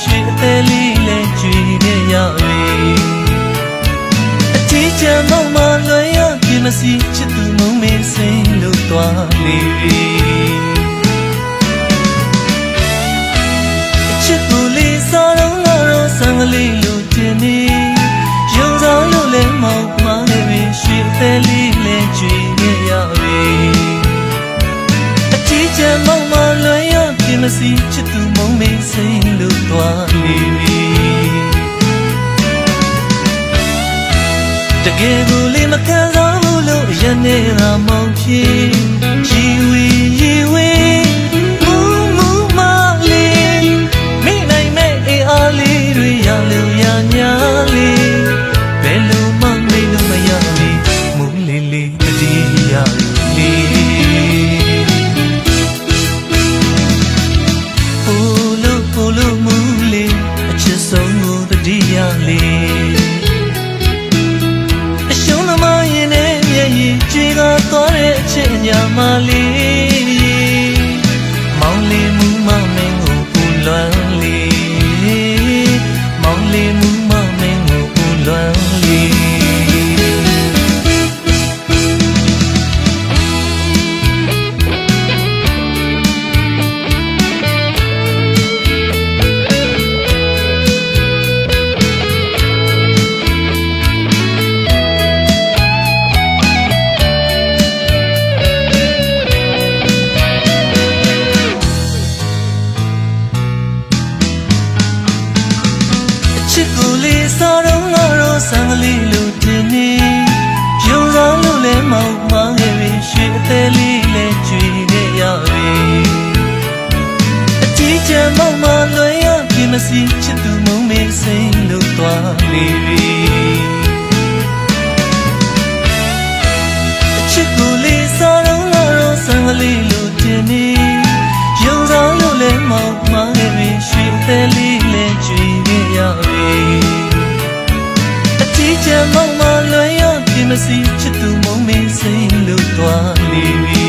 ရွှေအသေးလေးလဲကြွေခဲ့ရပြီအချစ်ချမ်းမောင်မလွယ်ရပြမစီချစ်သူမုံမေးစိမ့်လို့သွားနေပြီအချစ်ကိုလေးစားတော့ငါတော့ဆံကလေးလို့တင်နေရုံစားလို့လဲမောင်မလည်းပဲရွှေအသေးလေးလဲကြွေခဲ့ရပြီအချစ်ချမ်းမောင်မလွယ်ရပြမစီချစ်သူမုံမေးစိမ့်လို့သွားနေပြီတကယ်ကိုလေးမခံစားဘူးလို့ရနေတာမောင်ဖြစ်ရီဝီရီဝီမူမူမလေးမိနိုင်မဲ့အေးအားလေးတွေရလို့ရညာလေးဘယ်လိုမှမိလို့မရလေးမူလေးလေးတတိယလေးပိုလို့မူလေးအချစ်ဆုံးကိုတတိယလေးကြွေကသွားတဲ့အချက်အညာမလေးမောင်လေးမူမမင်းကိုပူလွမ်းလေးမောင်လေးမူမမင်းကိုပူလွမ်းလေးချစ်ကိုလေးစားတော့ငါတော့ဆံကလေးလို့တင်နေရုံစားလို့လဲမောင်မခဲ့ပြီရွှေအသေးလေးလဲကြွေခဲ့ရပြီအချစ်ချမ်းမောင်မလွယ်ရပြမစီချစ်သူမုံမေးစိမ့်လို့သွားနေပြီအချစ်ကိုလေးစားတော့ငါတော့ဆံကလေးလို့တင်နေရုံစားလို့လဲမောင်မခဲ့ပြီရွှေအသေးလေးလဲကြွေခဲ့ရပြီအချစ်ချမ်းမောင်မလွယ်ရပြမစီချစ်သူမုံမေးစိမ့်လို့သွားနေပြီ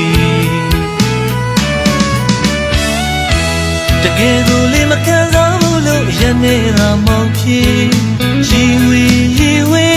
တကယ်ကိုလေးမခံစားဘူးလို့ရနေတာမောင်ဖြစ်ရီဝီရီဝီ